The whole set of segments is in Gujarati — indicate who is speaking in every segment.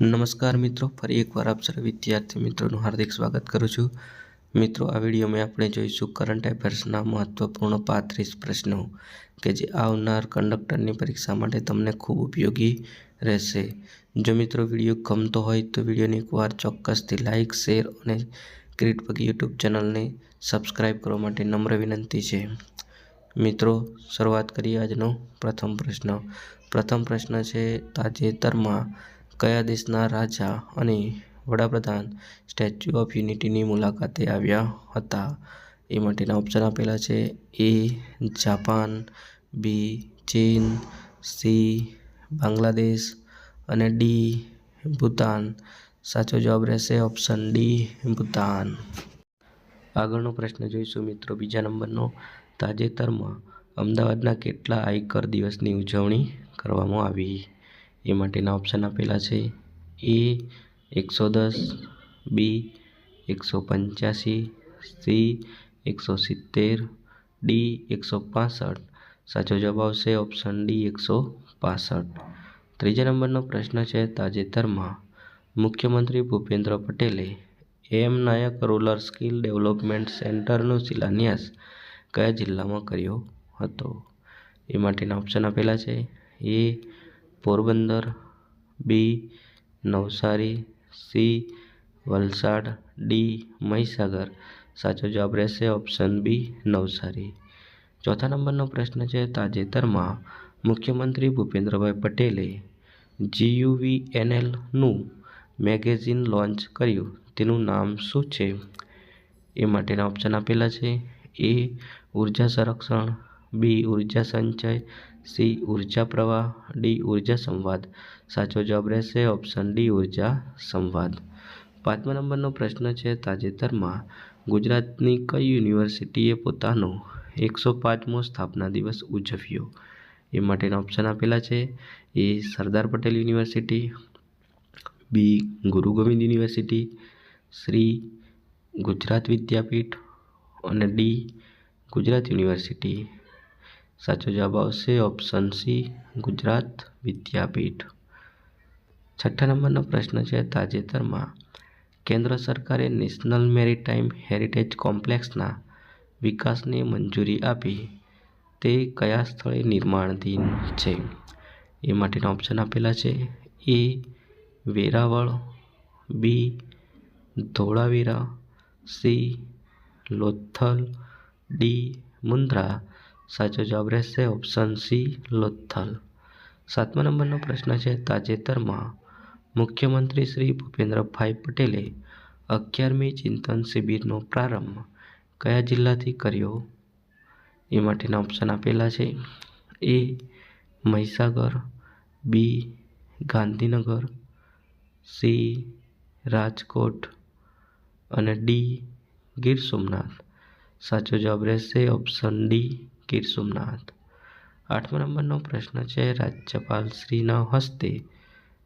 Speaker 1: નમસ્કાર મિત્રો, ફરી એકવાર આપ સર્વ વિદ્યાર્થી મિત્રોનું હાર્દિક સ્વાગત કરું છું. મિત્રો, આ વિડીયોમાં આપણે જોઈશું કરંટ અફેર્સના મહત્વપૂર્ણ 35 પ્રશ્નો કે જે આવનાર કંડક્ટરની પરીક્ષા માટે તમને ખૂબ ઉપયોગી રહેશે. જો મિત્રો વિડીયો ગમતો હોય તો વિડીયોને એકવાર ચોક્કસથી લાઇક, શેર અને ક્રિટ પગ યુટ્યુબ ચેનલને સબસ્ક્રાઇબ કરવા માટે નમ્ર વિનંતી છે. મિત્રો, શરૂઆત કરીએ આજનો પ્રથમ પ્રશ્ન. પ્રથમ પ્રશ્ન છે, તાજેતરમાં કયા દેશના રાજા અને વડાપ્રધાન સ્ટેચ્યુ ઓફ યુનિટીની મુલાકાતે આવ્યા હતા? એ માટેના ઓપ્શન આપેલા છે: એ જાપાન, બી ચીન, સી બાંગ્લાદેશ અને ડી ભૂતાન. સાચો જવાબ રહેશે ઓપ્શન ડી ભૂતાન. આગળનો પ્રશ્ન જોઈશું મિત્રો, બીજા નંબરનો. તાજેતરમાં અમદાવાદના કેટલા આયકર દિવસની ઉજવણી કરવામાં આવી? એ માટેના ઓપ્શન આપેલા છે: એ 110, બી 185, સી 170, ડી 165. સાચો જવાબ આવશે ઓપ્શન ડી 165. ત્રીજા નંબરનો પ્રશ્ન છે, તાજેતરમાં મુખ્યમંત્રી ભૂપેન્દ્ર પટેલે એમ નાયક રૂરલ સ્કિલ ડેવલપમેન્ટ સેન્ટરનો શિલાન્યાસ કયા જિલ્લામાં કર્યો હતો? એ માટેના ઓપ્શન આપેલા છે: એ પોરબંદર, બી નવસારી, સી વલસાડ, ડી મહીસાગર. સાચો જવાબ રહેશે ઓપ્શન બી નવસારી. ચોથા નંબરનો પ્રશ્ન છે, તાજેતરમાં મુખ્યમંત્રી ભૂપેન્દ્રભાઈ પટેલે GUVNLનું મેગેઝિન લોન્ચ કર્યું, તેનું નામ શું છે? એ માટેના ઓપ્શન આપેલા છે: એ ઉર્જા સંરક્ષણ, બી ઉર્જા સંચય, સી ઉર્જા પ્રવાહ, ડી ઉર્જા સંવાદ. સાચો જવાબ રહેશે ઓપ્શન ડી ઉર્જા સંવાદ. પાંચમા નંબરનો પ્રશ્ન છે, તાજેતરમાં ગુજરાતની કઈ યુનિવર્સિટીએ પોતાનો 105મો સ્થાપના દિવસ ઉજવ્યો? એ માટેના ઓપ્શન આપેલા છે: એ સરદાર પટેલ યુનિવર્સિટી, બી ગુરુ ગોવિંદ યુનિવર્સિટી, સી ગુજરાત વિદ્યાપીઠ અને ડી ગુજરાત યુનિવર્સિટી. સાચો જવાબ આવશે ઓપ્શન સી ગુજરાત વિદ્યાપીઠ. છઠ્ઠા નંબરનો પ્રશ્ન છે, તાજેતરમાં કેન્દ્ર સરકારે નેશનલ મેરીટાઈમ હેરિટેજ કોમ્પ્લેક્સના વિકાસને મંજૂરી આપી, તે કયા સ્થળે નિર્માણાધીન છે? એ માટેના ઓપ્શન આપેલા છે: એ વેરાવળ, બી ધોળાવીરા, સી લોથલ, ડી મુન્દ્રા. સાચો જવાબ રહેશે ઓપ્શન સી લોથલ. સાતમા નંબરનો પ્રશ્ન છે, તાજેતરમાં મુખ્યમંત્રી શ્રી ભૂપેન્દ્રભાઈ પટેલે 11મી ચિંતન શિબિરનો પ્રારંભ કયા જિલ્લાથી કર્યો? એ માટેના ઓપ્શન આપેલા છે: એ મહીસાગર, બી ગાંધીનગર, સી રાજકોટ અને ડી ગીર સોમનાથ. સાચો જવાબ રહેશે ઓપ્શન ડી ગીર સોમનાથ. આઠમા નંબરનો પ્રશ્ન છે, રાજ્યપાલ શ્રીના હસ્તે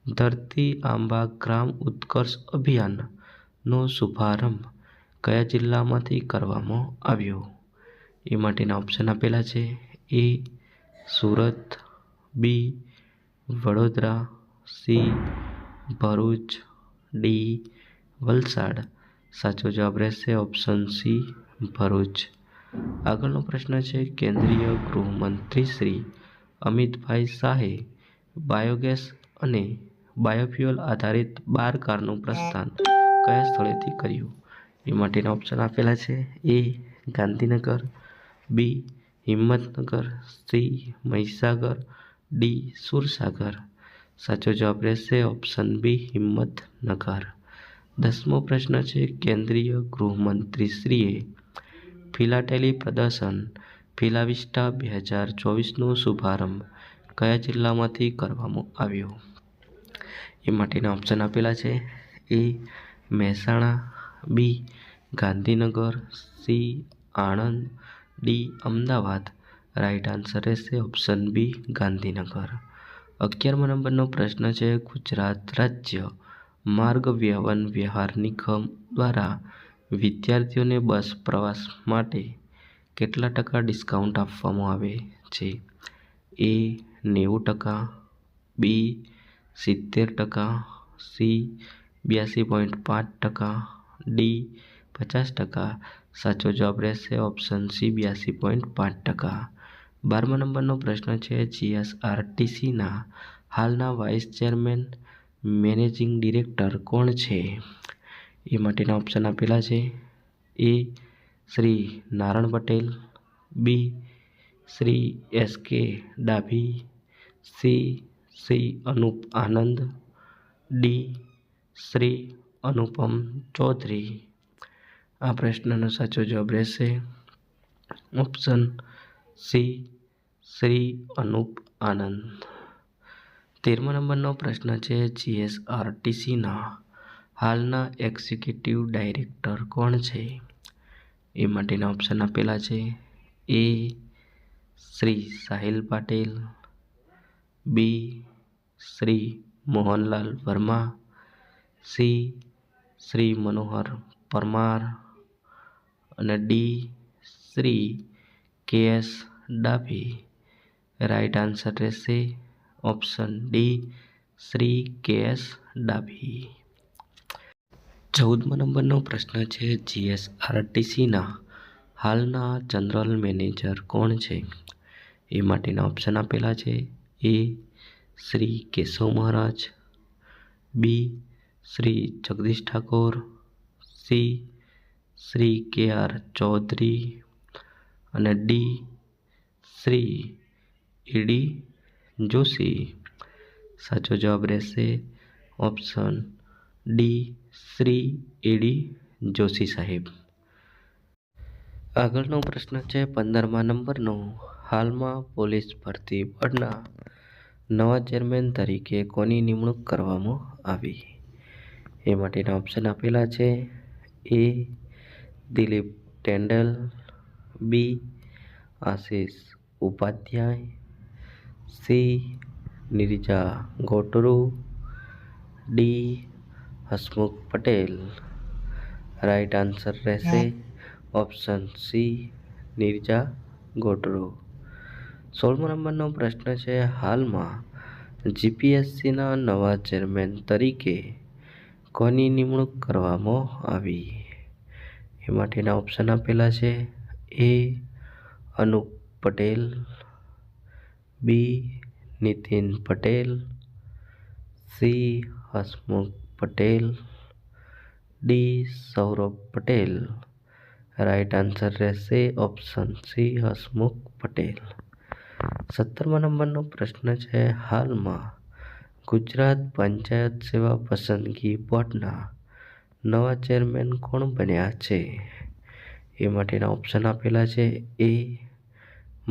Speaker 1: ધરતી આંબા ગ્રામ ઉત્કર્ષ અભિયાનનો શુભારંભ કયા જિલ્લામાંથી કરવામાં આવ્યો? એ માટેના ઓપ્શન આપેલા છે: એ Surat, B Vadodara, C Bharuch, D Valsad. સાચો જવાબ રહેશે ઓપ્શન સી ભરૂચ. આગળનો પ્રશ્ન છે, કેન્દ્રીય ગૃહમંત્રી શ્રી અમિતભાઈ શાહે બાયોગેસ અને બાયોફ્યુઅલ આધારિત 12 કારનું પ્રસ્થાન કયા સ્થળેથી કર્યું? એ માટેના ઓપ્શન આપેલા છે: એ ગાંધીનગર, બી હિંમતનગર, સી મહીસાગર, ડી સુરસાગર. સાચો જવાબ રહેશે ઓપ્શન બી હિંમતનગર. 10મો પ્રશ્ન છે, કેન્દ્રીય ગૃહમંત્રીશ્રીએ ફિલાટેલી પ્રદર્શન ફિલાવિસ્ટા 2024નો શુભારંભ કયા જિલ્લામાંથી કરવામાં આવ્યો? એ માટેના ઓપ્શન આપેલા છે: A Mehsana, B Gandhinagar, C Anand, D Ahmedabad. Right answer રહેશે ઓપ્શન બી ગાંધીનગર. 11મા નંબરનો પ્રશ્ન છે, ગુજરાત રાજ્ય માર્ગ વહન વ્યવહાર નિગમ દ્વારા વિદ્યાર્થીઓને બસ પ્રવાસ માટે કેટલા ટકા ડિસ્કાઉન્ટ આપવામાં આવે છે? એ 90%, બી 70%, સી 82.5%, ડી 50%. સાચો જવાબ રહેશે ઓપ્શન સી 82.5%. 12મા નંબરનો પ્રશ્ન છે જીએસઆરટીસીના હાલના વાઇસ ચેરમેન મેનેજિંગ ડિરેક્ટર કોણ છે? એ માટેના ઓપ્શન આપેલા છે. A Shri Naran Patel, B Shri એસ.કે. Dabhi, C Shri Anup Anand, D Shri અનુપમ ચૌધરી. આ પ્રશ્નનો સાચો જવાબ રહેશે ઓપ્શન સી શ્રી અનુપ આનંદ. 13મા નંબરનો પ્રશ્ન છે જીએસઆરટીસીના હાલના એક્ઝિક્યુટિવ ડાયરેક્ટર કોણ છે? એ માટેના ઓપ્શન આપેલા છે. A Shri Sahil Patel, B Shri Mohanlal Verma, C Shri Manohar Parmar અને D Shri K S. Dabhi. Right answer રહેશે option D Shri K S. Dabhi. 14મા નંબરનો પ્રશ્ન છે જીએસઆરટીસીના હાલના જનરલ મેનેજર કોણ છે? એ માટેના ઓપ્શન આપેલા છે. A Shri Keshav Maharaj, B Shri Jagdish Thakor, C Shri કે.આર. Chaudhary અને ડી શ્રી ઈ.ડી. જોશી. સાચો જવાબ રહેશે ઓપ્શન ડી શ્રી ઈ.ડી. જોશી સાહેબ. આગળનો પ્રશ્ન છે 15મા નંબરનો. હાલમાં પોલીસ ભરતી બોર્ડના નવા ચેરમેન તરીકે કોની નિમણૂક કરવામાં આવી? એ માટેના ઓપ્શન આપેલા છે. A Dilip Tandel, B Ashish Upadhyay, C Neerja Gotru, D Hasmukh Patel. Right answer રહેશે ઓપ્શન સી નીરજા ગોટરુ. 16મા નંબરનો પ્રશ્ન છે હાલમાં જીપીએસસીના નવા ચેરમેન તરીકે કોની નિમણૂક કરવામાં આવી? એ માટેના ઓપ્શન આપેલા છે. A Anup Patel, B Nitin Patel, C Hasmukh Patel, D Saurabh Patel. Right answer રહેશે ઓપ્શન સી હસમુખ પટેલ. 17મા નંબરનો પ્રશ્ન છે હાલમાં ગુજરાત પંચાયત સેવા પસંદગી બોર્ડના નવા ચેરમેન કોણ બન્યા છે? એ માટેના ઓપ્શન આપેલા છે. એ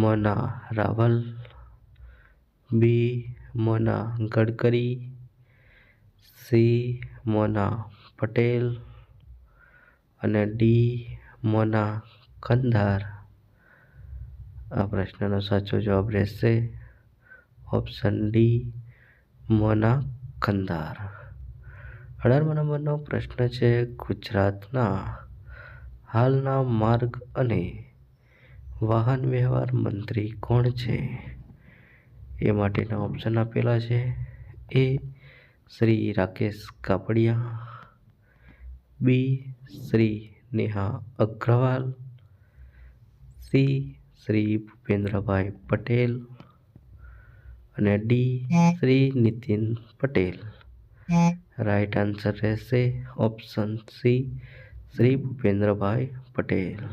Speaker 1: મોના રાવલ, બી મોના ગડકરી, સી મોના પટેલ અને ડી મોના ખંદાર. આ પ્રશ્નનો સાચો જવાબ રહેશે ઓપ્શન ડી મોના ખંદાર. 18મા નંબરનો પ્રશ્ન છે ગુજરાતના હાલના માર્ગ અને વાહન વ્યવહાર મંત્રી કોણ છે? એ માટેના ઓપ્શન આપેલા છે. A Shri Rakesh Kapadia, B Shri Neha Agarwal, C Shri Bhupendrabhai Patel અને D Shri Nitin Patel. Right answer રહેશે ઓપ્શન સી શ્રી ભૂપેન્દ્રભાઈ પટેલ.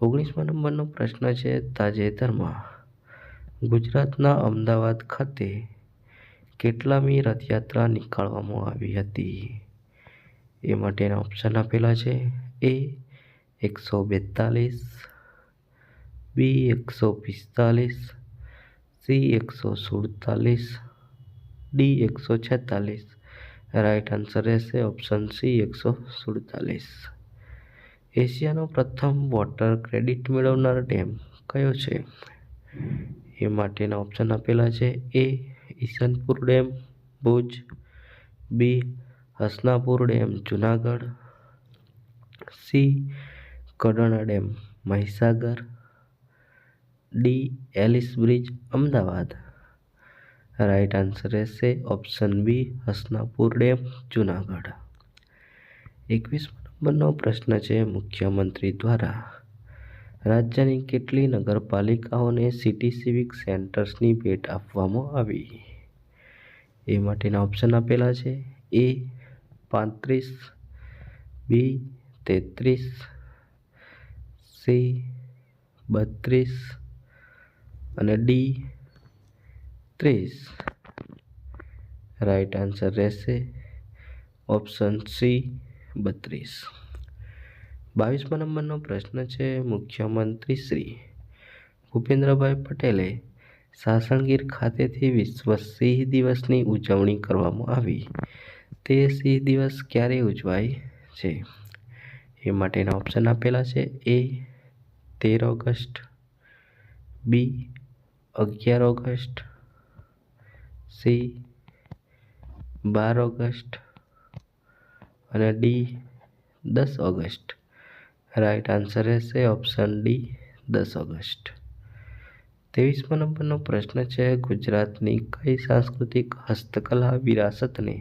Speaker 1: 19મા નંબરનો પ્રશ્ન છે તાજેતરમાં ગુજરાતના અમદાવાદ ખાતે કેટલામી રથયાત્રા નીકાળવામાં આવી હતી? એ માટેના ઓપ્શન આપેલા છે. એ 142, બી 145, સી 147, ડી 146. રાઈટ આન્સર રહેશે ઓપ્શન સી 147. એશિયાનો પ્રથમ વોટર ક્રેડિટ મેળવનાર ડેમ કયો છે? એ માટેના ઓપ્શન આપેલા છે. A Isanpur dam Bhuj, B Hasnapur dam Junagadh, C Kadana dam Mahisagar, D Ellis bridge Ahmedabad. Right answer રહેશે option B Hasnapur dam Junagadh. 21મો નંબરનો પ્રશ્ન છે, મુખ્યમંત્રી દ્વારા રાજ્યની કેટલી નગરપાલિકાઓને સિટી સિવિક સેન્ટર્સની ભેટ આપવામાં આવી? એ માટેના ઓપ્શન આપેલા છે. એ 35, બી 33, સી 32 અને ડી 30. રાઈટ આન્સર રહેશે ઓપ્શન સી 32. 22મા નંબરનો પ્રશ્ન છે, મુખ્યમંત્રી શ્રી ભૂપેન્દ્રભાઈ પટેલે સાસણગીર ખાતેથી વિશ્વ સિંહ દિવસની ઉજવણી કરવામાં આવી. તે સિંહ દિવસ ક્યારે ઉજવાય છે? એ માટેના ઓપ્શન આપેલા છે. એ 13 ઓગસ્ટ, બી 11 ઓગસ્ટ, સી 12 ઓગસ્ટ અને ડી 10 ઓગસ્ટ. રાઈટ આન્સર રહેશે ઓપ્શન ડી 10 ઓગસ્ટ. 23મા નંબરનો પ્રશ્ન છે, ગુજરાતની કઈ સાંસ્કૃતિક હસ્તકલા વિરાસતને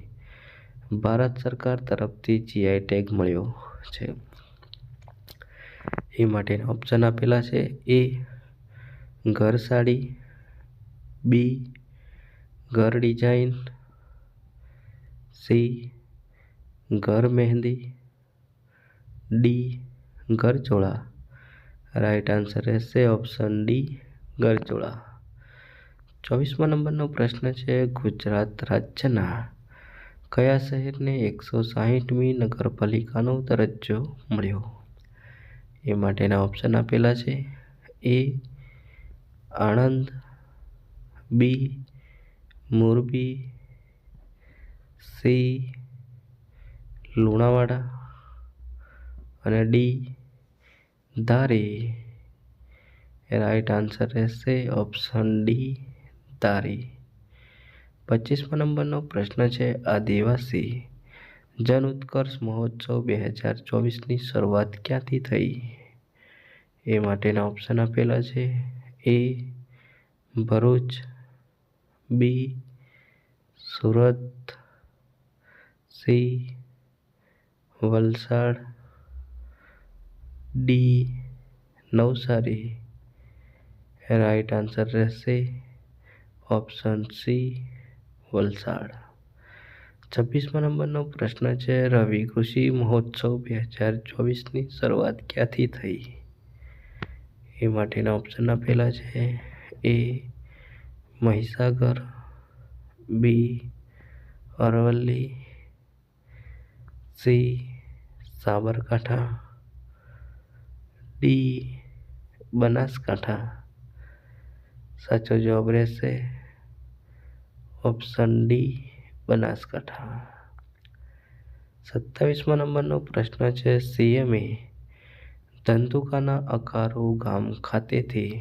Speaker 1: ભારત સરકાર તરફથી જીઆઈ ટેગ મળ્યો છે? એ માટેના ઓપ્શન આપેલા છે. એ ઘર સાડી, બી ઘર ડિઝાઇન, સી ઘર મહેંદી, ડી ઘરચોળા. રાઈટ આન્સર રહેશે ઓપ્શન ડી ઘરચોળા. 24મા નંબરનો પ્રશ્ન છે, ગુજરાત રાજ્યના કયા શહેરને 160મી નગરપાલિકાનો દરજ્જો મળ્યો? એ માટેના ઓપ્શન આપેલા છે. એ આણંદ, બી મોરબી, સી લુણાવાડા અને ડી ધારી. રાઈટ આન્સર રહેશે ઓપ્શન ડી ધારી. 25મા નંબરનો પ્રશ્ન છે, આદિવાસી જન ઉત્કર્ષ મહોત્સવ 2024ની શરૂઆત ક્યાંથી થઈ? એ માટેના ઓપ્શન આપેલા છે. A Bharuch, B Surat, C Valsad, D Navsari. Right answer રહેશે ઓપ્શન સી વલસાડ. 26મા નંબરનો પ્રશ્ન છે, રવિ કૃષિ મહોત્સવ 2024ની શરૂઆત ક્યાંથી થઈ? એ માટેના ઓપ્શન આપેલા છે. એ મહીસાગર, બી અરવલ્લી, સી સાબરકાંઠા, ડી બનાસકાંઠા. સાચો જવાબ રહેશે ઓપ્શન ડી બનાસકાંઠા. 27મા નંબરનો પ્રશ્ન છે, સીએમએ ધંધુકાના અકારુ ગામ ખાતેથી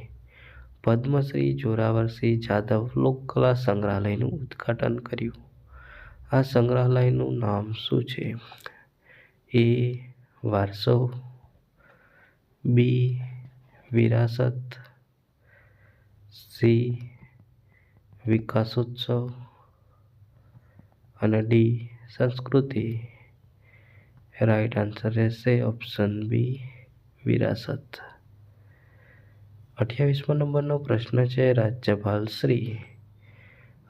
Speaker 1: પદ્મશ્રી જોરાવરસિંહ જાદવ લોકકલા સંગ્રહાલયનું ઉદ્ઘાટન કર્યું. આ સંગ્રહાલયનું નામ શું છે? એ વારસો, બી વિરાસત, સી વિકાસોત્સવ અને ડી સંસ્કૃતિ. રાઈટ આન્સર રહેશે ઓપ્શન બી વિરાસત. 28મા નંબરનો પ્રશ્ન છે, રાજ્યપાલ શ્રી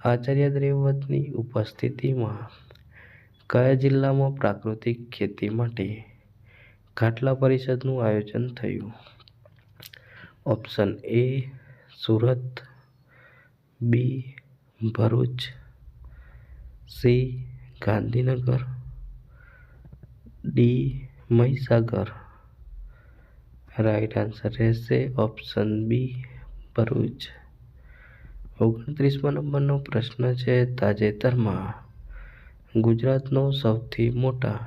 Speaker 1: આચાર્ય દેવવ્રતની ઉપસ્થિતિમાં કયા જિલ્લામાં પ્રાકૃતિક ખેતી માટે ખાટલા પરિષદનું આયોજન થયું? Option A Surat, B Bharuch, C Gandhinagar, D Mahisagar. Right answer રહેશે ઓપ્શન બી ભરૂચ. 29મા નંબરનો પ્રશ્ન છે, તાજેતરમાં ગુજરાતનો સૌથી મોટા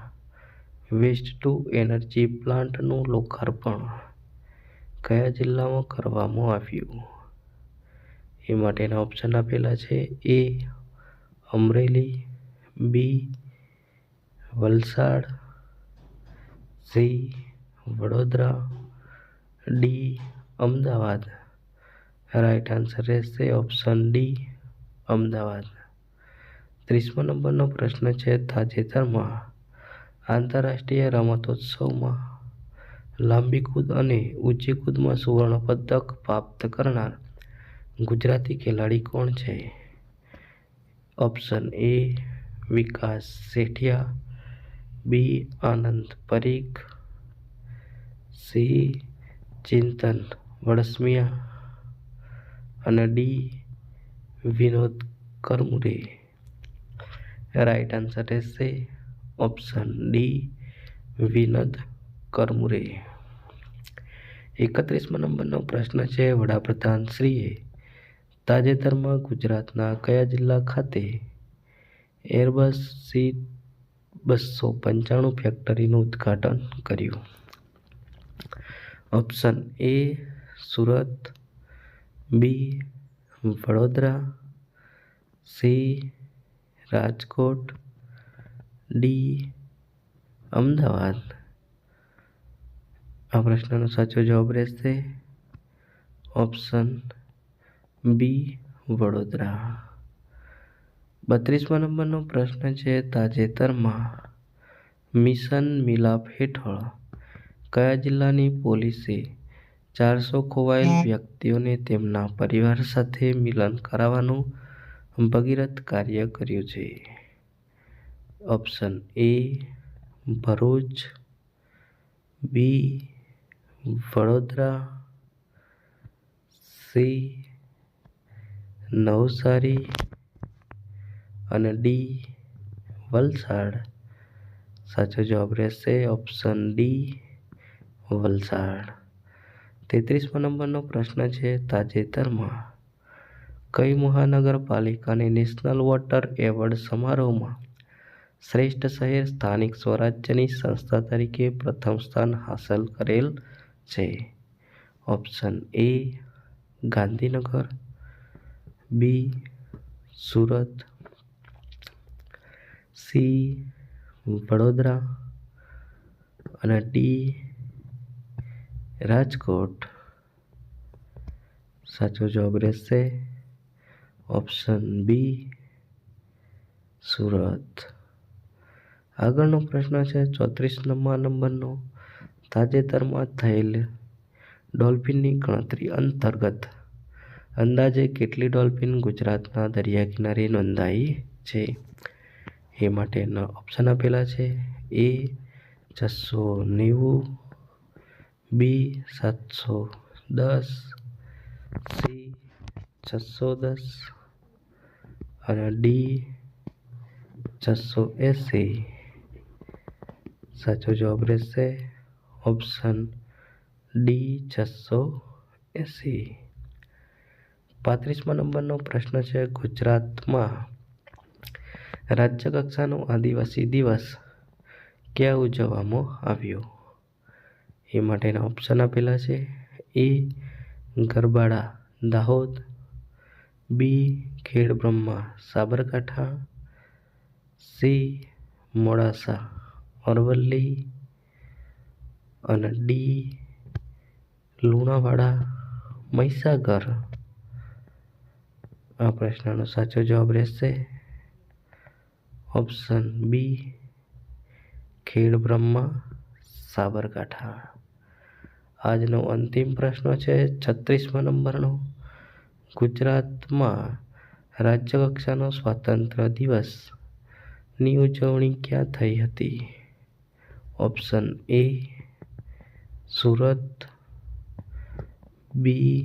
Speaker 1: વેસ્ટ ટુ એનર્જી પ્લાન્ટનું લોકાર્પણ કયા જિલ્લામાં કરવામાં આવ્યું? એ માટેના ઓપ્શન આપેલા છે. A Amreli, B Valsad, C Vadodara, D Ahmedabad. Right answer રહેશે ઓપ્શન ડી અમદાવાદ. 30મો નંબરનો પ્રશ્ન છે, તાજેતરમાં આંતરરાષ્ટ્રીય રમતોત્સવમાં લાંબી કૂદ અને ઊંચી કૂદમાં સુવર્ણ પદક પ્રાપ્ત કરનાર ગુજરાતી ખેલાડી કોણ છે? Option A Vikas Sethiya, B Anand Parikh, C Chintan Vadsamiya અને D Vinod Karmure. Right answer રહેશે ઓપ્શન ડી વિનોદ કરમુરે. 31મા નંબરનો પ્રશ્ન છે, વડાપ્રધાન શ્રીએ તાજેતરમાં ગુજરાતના કયા જિલ્લા ખાતે એરબસ C295 ફેક્ટરીનું ઉદ્ઘાટન કર્યું? Option A Surat, B Vadodara, C Rajkot, D Ahmedabad. આ પ્રશ્નનો સાચો જવાબ રહેશે ઓપ્શન બી વડોદરા. 32મા નંબરનો પ્રશ્ન છે, તાજેતરમાં મિશન મિલાપ હેઠળ કયા જિલ્લાની પોલીસે 400 ખોવાયેલ વ્યક્તિઓને તેમના પરિવાર સાથે મિલન કરાવવાનું ભગીરથ કાર્ય કર્યું છે? Option A Bharuch, B Vadodara, C Navsari અને ડી વલસાડ. સાચો જવાબ રહેશે ઓપ્શન ડી વલસાડ. 33મા નંબરનો પ્રશ્ન છે, તાજેતરમાં કઈ મહાનગરપાલિકાને નેશનલ વોટર એવોર્ડ સમારોહમાં શ્રેષ્ઠ શહેર સ્થાનિક સ્વરાજ્યની સંસ્થા તરીકે પ્રથમ સ્થાન હાંસલ કરેલ છે? Option A Gandhinagar, B Surat, C Vadodara અને ડી રાજકોટ. સાચો જવાબ રહેશે ઓપ્શન બી સુરત. આગળનો પ્રશ્ન છે, 34મા નંબરનો, તાજેતરમાં થયેલ ડોલ્ફિનની ગણતરી અંતર્ગત અંદાજે કેટલી ડોલ્ફિન ગુજરાતના દરિયા કિનારે નોંધાઈ છે? એ માટેના ઓપ્શન આપેલા છે, એ 690, બી 710, સી 610 અને ડી 680. સાચો જવાબ રહેશે ઓપ્શન ડી 680. 35મા નંબરનો પ્રશ્ન છે, ગુજરાતમાં રાજ્ય કક્ષાનો આદિવાસી દિવસ ક્યાં ઉજવવામાં આવ્યો? એ માટેના ઓપ્શન આપેલા છે, એ ગરબાડા દાહોદ, બી ખેડબ્રહ્મા સાબરકાંઠા, સી મોડાસા અરવલ્લી અને ડી લુણાવાડા મહીસાગર. આ પ્રશ્નનો સાચો જવાબ રહેશે ઓપ્શન બી ખેડબ્રહ્મા સાબરકાંઠા. આજનો અંતિમ પ્રશ્ન છે, 36મા નંબરનો, ગુજરાતમાં રાજ્ય કક્ષાનો સ્વાતંત્ર્ય દિવસની ઉજવણી ક્યાં થઈ હતી? Option A Surat, B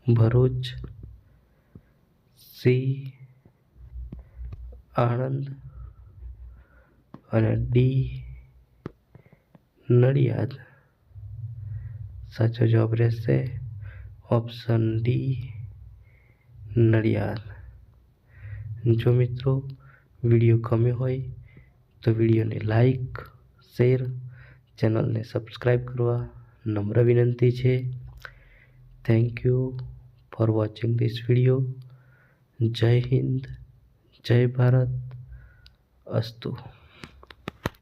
Speaker 1: Bharuch, C Anand અને ડી નડિયાદ. સાચો જવાબ રહેશે ઓપ્શન ડી નડિયાદ. જો મિત્રો વિડીયો ગમ્યો હોય તો વિડીયોને લાઈક, શેર, ચેનલને સબસ્ક્રાઈબ કરવા નમ્ર વિનંતી છે. Thank you for watching this video. જય હિન્દ, જય ભારત, અસ્તુ.